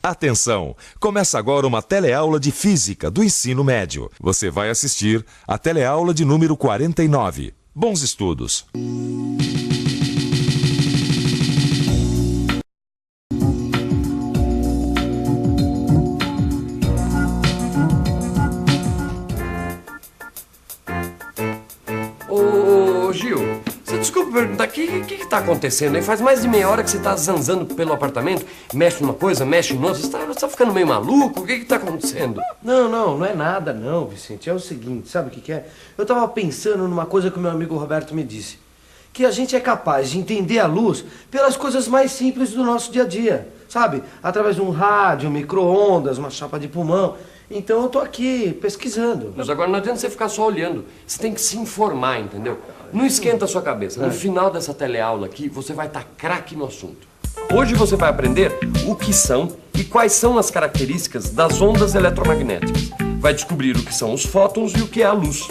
Atenção! Começa agora uma teleaula de Física do Ensino Médio. Você vai assistir a teleaula de número 49. Bons estudos! Ô, Gil, você desculpa perguntar, o que tá acontecendo aí? Faz mais de meia hora que você tá zanzando pelo apartamento, mexe numa coisa, mexe em outra, você tá ficando meio maluco? O que tá acontecendo? Não é nada não, Vicente. É o seguinte, sabe o que é? Eu tava pensando numa coisa que o meu amigo Roberto me disse. Que a gente é capaz de entender a luz pelas coisas mais simples do nosso dia a dia, sabe? Através de um rádio, um micro-ondas, uma chapa de pulmão. Então eu tô aqui pesquisando. Mas agora não adianta você ficar só olhando, você tem que se informar, entendeu? Não esquenta a sua cabeça. No final dessa teleaula aqui, você vai estar craque no assunto. Hoje você vai aprender o que são e quais são as características das ondas eletromagnéticas. Vai descobrir o que são os fótons e o que é a luz.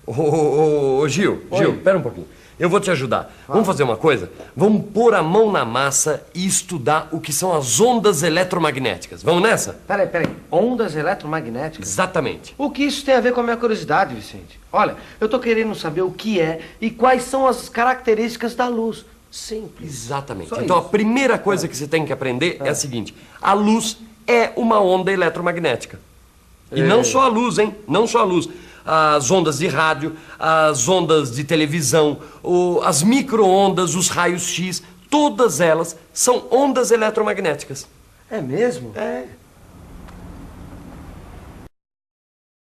Ô, Gil, pera um pouquinho. Eu vou te ajudar. Vamos fazer uma coisa? Vamos pôr a mão na massa e estudar o que são as ondas eletromagnéticas. Vamos nessa? Peraí. Ondas eletromagnéticas? Exatamente. O que isso tem a ver com a minha curiosidade, Vicente? Olha, eu tô querendo saber o que é e quais são as características da luz. Simples. Exatamente. Só Então isso. a primeira coisa que você tem que aprender é a seguinte. A luz é uma onda eletromagnética. E não só a luz, hein? Não só a luz. As ondas de rádio, as ondas de televisão, as micro-ondas, os raios X, todas elas são ondas eletromagnéticas. É mesmo? É.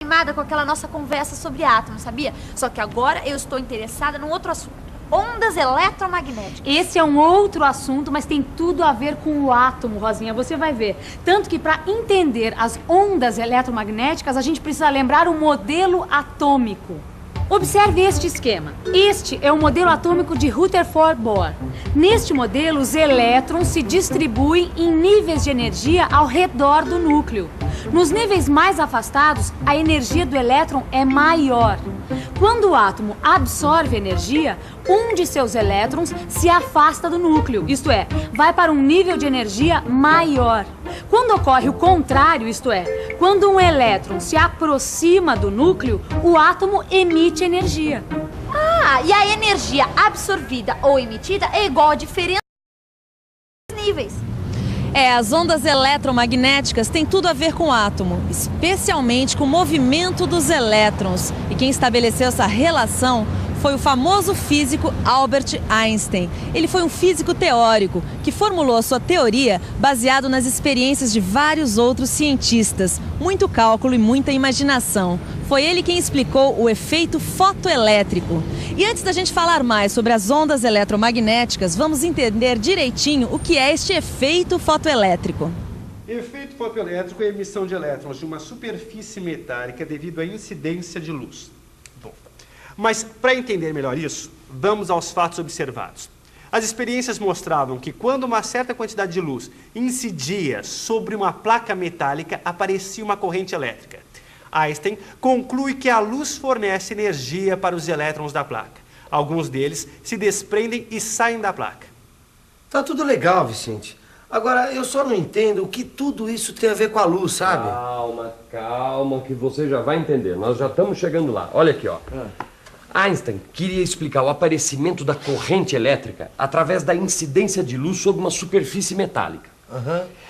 Animada com aquela nossa conversa sobre átomos, sabia? Só que agora eu estou interessada num outro assunto. Ondas eletromagnéticas. Esse é um outro assunto, mas tem tudo a ver com o átomo, Rosinha, você vai ver. Tanto que para entender as ondas eletromagnéticas, a gente precisa lembrar o modelo atômico. Observe este esquema. Este é o modelo atômico de Rutherford Bohr. Neste modelo, os elétrons se distribuem em níveis de energia ao redor do núcleo. Nos níveis mais afastados, a energia do elétron é maior. Quando o átomo absorve energia, um de seus elétrons se afasta do núcleo, isto é, vai para um nível de energia maior. Quando ocorre o contrário, isto é, quando um elétron se aproxima do núcleo, o átomo emite energia. Ah, e a energia absorvida ou emitida é igual a diferença dos níveis. As ondas eletromagnéticas têm tudo a ver com o átomo, especialmente com o movimento dos elétrons. E quem estabeleceu essa relação foi o famoso físico Albert Einstein. Ele foi um físico teórico que formulou a sua teoria baseado nas experiências de vários outros cientistas. Muito cálculo e muita imaginação. Foi ele quem explicou o efeito fotoelétrico. E antes da gente falar mais sobre as ondas eletromagnéticas, vamos entender direitinho o que é este efeito fotoelétrico. Efeito fotoelétrico é a emissão de elétrons de uma superfície metálica devido à incidência de luz. Bom, mas para entender melhor isso, vamos aos fatos observados. As experiências mostravam que quando uma certa quantidade de luz incidia sobre uma placa metálica, aparecia uma corrente elétrica. Einstein conclui que a luz fornece energia para os elétrons da placa. Alguns deles se desprendem e saem da placa. Tá tudo legal, Vicente. Agora, eu só não entendo o que tudo isso tem a ver com a luz, sabe? Calma, que você já vai entender. Nós já estamos chegando lá. Olha aqui, ó. Einstein queria explicar o aparecimento da corrente elétrica através da incidência de luz sobre uma superfície metálica.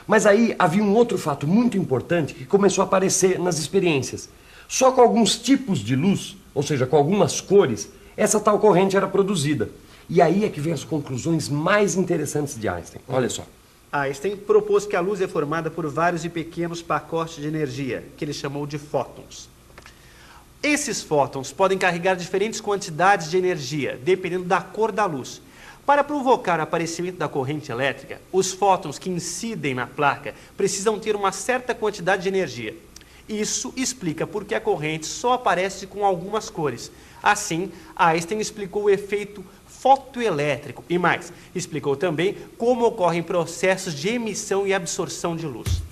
Mas aí havia um outro fato muito importante que começou a aparecer nas experiências. Só com alguns tipos de luz, ou seja, com algumas cores, essa tal corrente era produzida. E aí é que vem as conclusões mais interessantes de Einstein. Olha só. Einstein propôs que a luz é formada por vários e pequenos pacotes de energia, que ele chamou de fótons. Esses fótons podem carregar diferentes quantidades de energia, dependendo da cor da luz. Para provocar o aparecimento da corrente elétrica, os fótons que incidem na placa precisam ter uma certa quantidade de energia. Isso explica por que a corrente só aparece com algumas cores. Assim, Einstein explicou o efeito fotoelétrico e mais, explicou também como ocorrem processos de emissão e absorção de luz.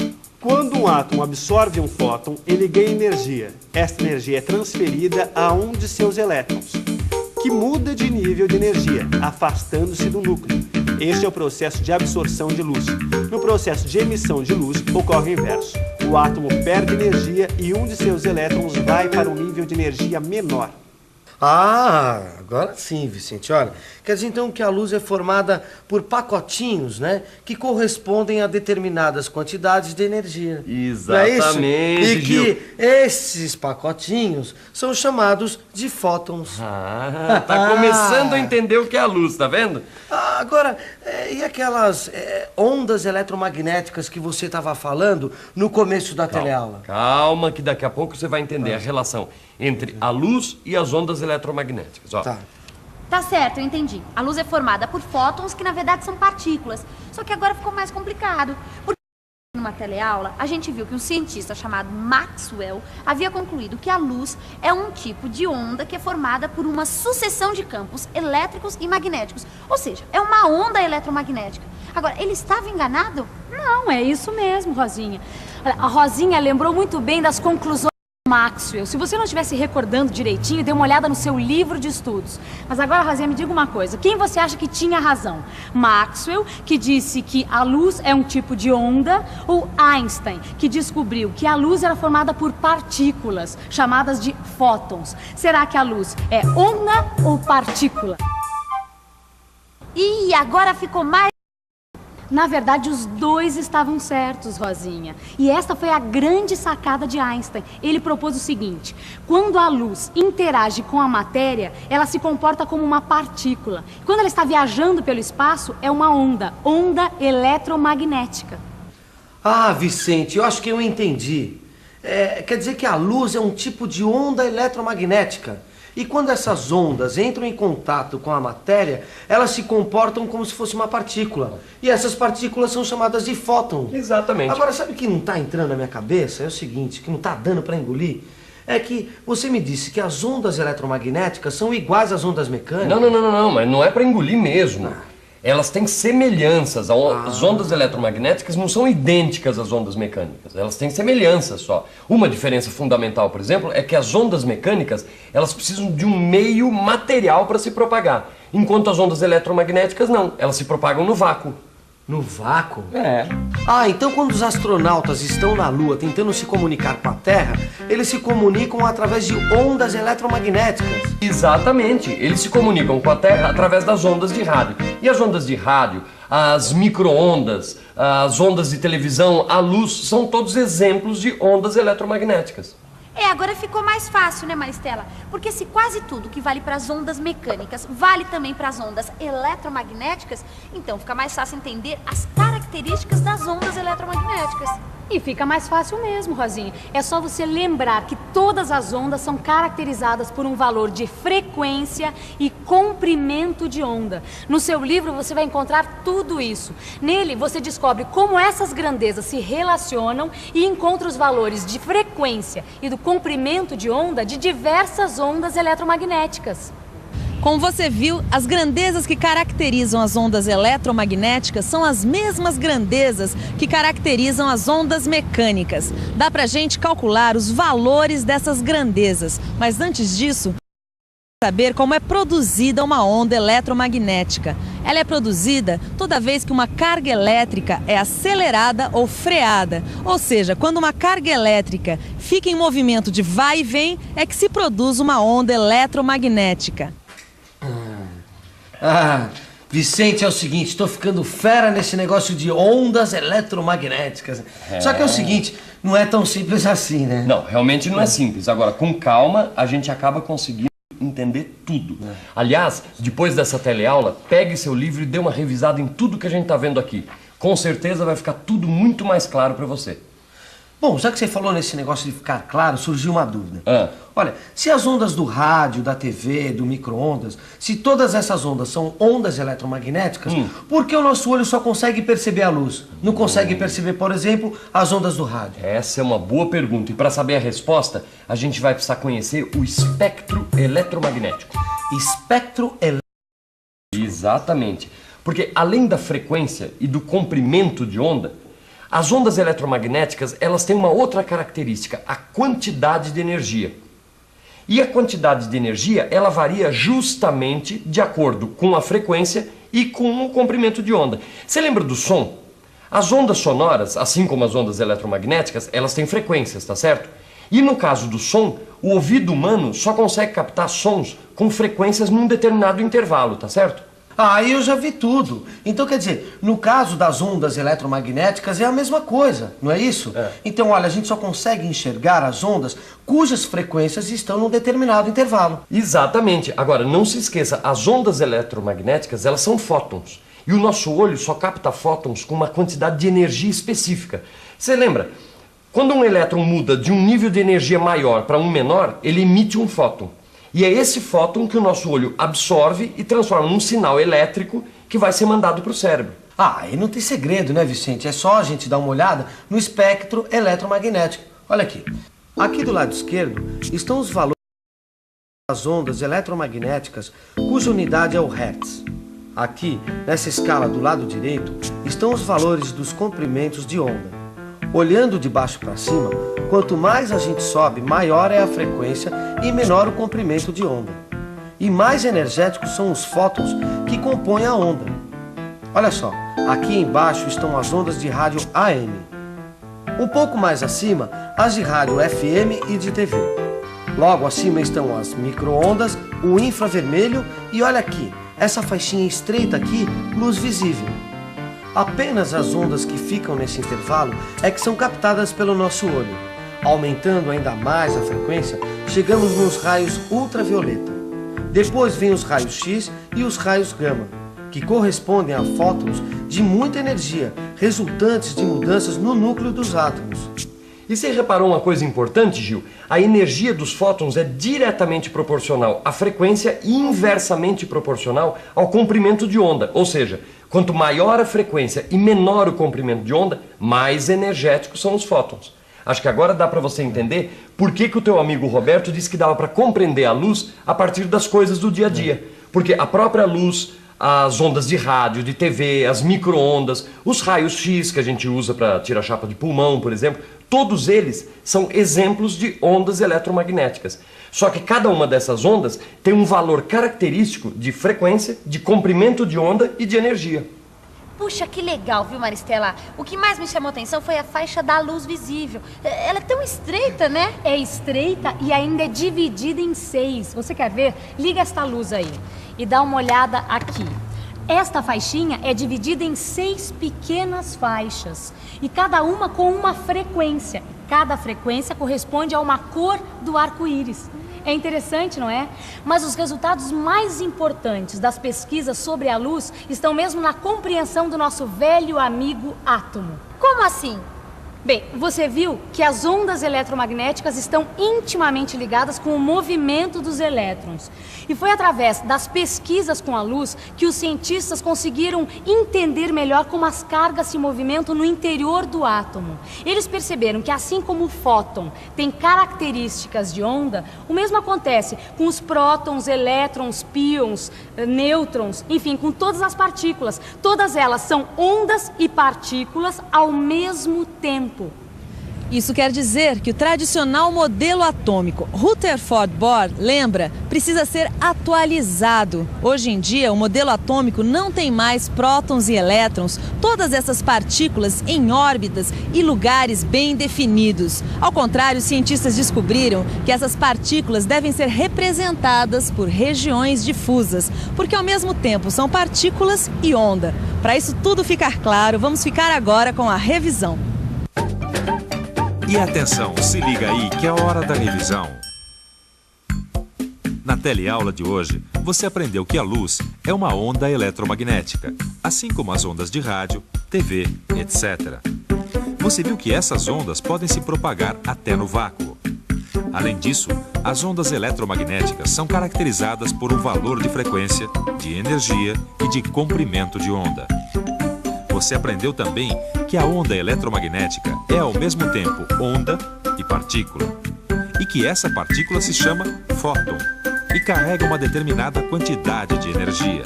Quando um átomo absorve um fóton, ele ganha energia. Esta energia é transferida a um de seus elétrons. que muda de nível de energia, afastando-se do núcleo. Este é o processo de absorção de luz. No processo de emissão de luz, ocorre o inverso. O átomo perde energia e um de seus elétrons vai para um nível de energia menor. Ah, agora sim, Vicente. Olha, quer dizer então que a luz é formada por pacotinhos, né? Que correspondem a determinadas quantidades de energia. Exatamente, Não é isso? E Gil. que esses pacotinhos são chamados de fótons. Ah, tá começando a entender o que é a luz, tá vendo? Agora, e aquelas ondas eletromagnéticas que você estava falando no começo da teleaula? Calma, que daqui a pouco você vai entender a relação entre a luz e as ondas eletromagnéticas. Ó. Tá. Tá certo, eu entendi. A luz é formada por fótons, que na verdade são partículas. Só que agora ficou mais complicado. Porque numa teleaula, a gente viu que um cientista chamado Maxwell havia concluído que a luz é um tipo de onda que é formada por uma sucessão de campos elétricos e magnéticos. Ou seja, é uma onda eletromagnética. Agora, ele estava enganado? Não, é isso mesmo, Rosinha. A Rosinha lembrou muito bem das conclusões do Maxwell. Se você não estiver se recordando direitinho, dê uma olhada no seu livro de estudos. Mas agora, Rosinha, me diga uma coisa. Quem você acha que tinha razão? Maxwell, que disse que a luz é um tipo de onda, ou Einstein, que descobriu que a luz era formada por partículas, chamadas de fótons? Será que a luz é onda ou partícula? Ih, agora ficou mais... Na verdade, os dois estavam certos, Rosinha. E esta foi a grande sacada de Einstein. Ele propôs o seguinte: quando a luz interage com a matéria, ela se comporta como uma partícula. Quando ela está viajando pelo espaço, é uma onda eletromagnética. Ah, Vicente, eu acho que eu entendi. Quer dizer que a luz é um tipo de onda eletromagnética. E quando essas ondas entram em contato com a matéria, elas se comportam como se fosse uma partícula. E essas partículas são chamadas de fótons. Exatamente. Agora, sabe o que não está entrando na minha cabeça? É o seguinte, que não está dando para engolir. É que você me disse que as ondas eletromagnéticas são iguais às ondas mecânicas. Não, mas não é para engolir mesmo. Elas têm semelhanças. As ondas eletromagnéticas não são idênticas às ondas mecânicas. Elas têm semelhanças só. Uma diferença fundamental, por exemplo, é que as ondas mecânicas, elas precisam de um meio material para se propagar. Enquanto as ondas eletromagnéticas não. Elas se propagam no vácuo. No vácuo? É. Ah, então quando os astronautas estão na Lua tentando se comunicar com a Terra, eles se comunicam através de ondas eletromagnéticas. Exatamente. Eles se comunicam com a Terra através das ondas de rádio. E as ondas de rádio, as micro-ondas, as ondas de televisão, a luz, são todos exemplos de ondas eletromagnéticas. Agora ficou mais fácil, né, Maristela? Porque se quase tudo que vale para as ondas mecânicas vale também para as ondas eletromagnéticas, então fica mais fácil entender as características das ondas eletromagnéticas. E fica mais fácil mesmo, Rosinha. É só você lembrar que todas as ondas são caracterizadas por um valor de frequência e comprimento de onda. No seu livro você vai encontrar tudo isso. Nele você descobre como essas grandezas se relacionam e encontra os valores de frequência e do comprimento de onda de diversas ondas eletromagnéticas. Como você viu, as grandezas que caracterizam as ondas eletromagnéticas são as mesmas grandezas que caracterizam as ondas mecânicas. Dá pra gente calcular os valores dessas grandezas, mas antes disso, saber como é produzida uma onda eletromagnética. Ela é produzida toda vez que uma carga elétrica é acelerada ou freada. Ou seja, quando uma carga elétrica fica em movimento de vai e vem, é que se produz uma onda eletromagnética. Vicente, é o seguinte, tô ficando fera nesse negócio de ondas eletromagnéticas. Só que é o seguinte, não é tão simples assim, né? Não, realmente não é simples. Agora, com calma, a gente acaba conseguindo entender tudo. Aliás, depois dessa teleaula, pegue seu livro e dê uma revisada em tudo que a gente tá vendo aqui. Com certeza vai ficar tudo muito mais claro para você. Bom, já que você falou nesse negócio de ficar claro, surgiu uma dúvida. Olha, se as ondas do rádio, da TV, do micro-ondas, se todas essas ondas são ondas eletromagnéticas, por que o nosso olho só consegue perceber a luz? Não consegue perceber, por exemplo, as ondas do rádio? Essa é uma boa pergunta. E para saber a resposta, a gente vai precisar conhecer o espectro eletromagnético. Espectro elétrico? Exatamente. Porque além da frequência e do comprimento de onda, as ondas eletromagnéticas, elas têm uma outra característica, a quantidade de energia. E a quantidade de energia, ela varia justamente de acordo com a frequência e com o comprimento de onda. Você lembra do som? As ondas sonoras, assim como as ondas eletromagnéticas, elas têm frequências, tá certo? E no caso do som, o ouvido humano só consegue captar sons com frequências num determinado intervalo, tá certo? Ah, eu já vi tudo. Então, quer dizer, no caso das ondas eletromagnéticas é a mesma coisa, não é isso? É. Então, olha, a gente só consegue enxergar as ondas cujas frequências estão num determinado intervalo. Exatamente. Agora, não se esqueça, as ondas eletromagnéticas, elas são fótons. E o nosso olho só capta fótons com uma quantidade de energia específica. Você lembra? Quando um elétron muda de um nível de energia maior para um menor, ele emite um fóton. E é esse fóton que o nosso olho absorve e transforma num sinal elétrico que vai ser mandado para o cérebro. Ah, e não tem segredo, né, Vicente? É só a gente dar uma olhada no espectro eletromagnético. Olha aqui. Aqui do lado esquerdo estão os valores das ondas eletromagnéticas cuja unidade é o Hertz. Aqui, nessa escala do lado direito, estão os valores dos comprimentos de onda. Olhando de baixo para cima, quanto mais a gente sobe, maior é a frequência e menor o comprimento de onda. E mais energéticos são os fótons que compõem a onda. Olha só, aqui embaixo estão as ondas de rádio AM. Um pouco mais acima, as de rádio FM e de TV. Logo acima estão as micro-ondas, o infravermelho e olha aqui, essa faixinha estreita aqui, luz visível. Apenas as ondas que ficam nesse intervalo é que são captadas pelo nosso olho. Aumentando ainda mais a frequência, chegamos nos raios ultravioleta. Depois vem os raios X e os raios gama, que correspondem a fótons de muita energia, resultantes de mudanças no núcleo dos átomos. E você reparou uma coisa importante, Gil? A energia dos fótons é diretamente proporcional à frequência e inversamente proporcional ao comprimento de onda. Ou seja, quanto maior a frequência e menor o comprimento de onda, mais energéticos são os fótons. Acho que agora dá para você entender por que o teu amigo Roberto disse que dava para compreender a luz a partir das coisas do dia a dia. Porque a própria luz, as ondas de rádio, de TV, as micro-ondas, os raios X que a gente usa para tirar chapa de pulmão, por exemplo, todos eles são exemplos de ondas eletromagnéticas. Só que cada uma dessas ondas tem um valor característico de frequência, de comprimento de onda e de energia. Puxa, que legal, viu, Maristela? O que mais me chamou a atenção foi a faixa da luz visível. Ela é tão estreita, né? É estreita e ainda é dividida em 6. Você quer ver? Liga esta luz aí e dá uma olhada aqui. Esta faixinha é dividida em 6 pequenas faixas e cada uma com uma frequência. Cada frequência corresponde a uma cor do arco-íris. É interessante, não é? Mas os resultados mais importantes das pesquisas sobre a luz estão mesmo na compreensão do nosso velho amigo átomo. Como assim? Bem, você viu que as ondas eletromagnéticas estão intimamente ligadas com o movimento dos elétrons. E foi através das pesquisas com a luz que os cientistas conseguiram entender melhor como as cargas se movimentam no interior do átomo. Eles perceberam que assim como o fóton tem características de onda, o mesmo acontece com os prótons, elétrons, pions, nêutrons, enfim, com todas as partículas. Todas elas são ondas e partículas ao mesmo tempo. Isso quer dizer que o tradicional modelo atômico Rutherford-Bohr, lembra, precisa ser atualizado. Hoje em dia, o modelo atômico não tem mais prótons e elétrons, todas essas partículas em órbitas e lugares bem definidos. Ao contrário, os cientistas descobriram que essas partículas devem ser representadas por regiões difusas, porque ao mesmo tempo são partículas e onda. Para isso tudo ficar claro, vamos ficar agora com a revisão. E atenção, se liga aí que é a hora da revisão. Na teleaula de hoje, você aprendeu que a luz é uma onda eletromagnética, assim como as ondas de rádio, TV, etc. Você viu que essas ondas podem se propagar até no vácuo. Além disso, as ondas eletromagnéticas são caracterizadas por um valor de frequência, de energia e de comprimento de onda. Você aprendeu também que a onda eletromagnética é ao mesmo tempo onda e partícula, e que essa partícula se chama fóton e carrega uma determinada quantidade de energia.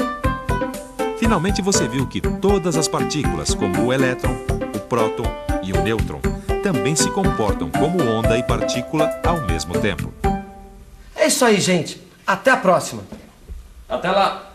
Finalmente você viu que todas as partículas, como o elétron, o próton e o nêutron, também se comportam como onda e partícula ao mesmo tempo. É isso aí, gente. Até a próxima. Até lá.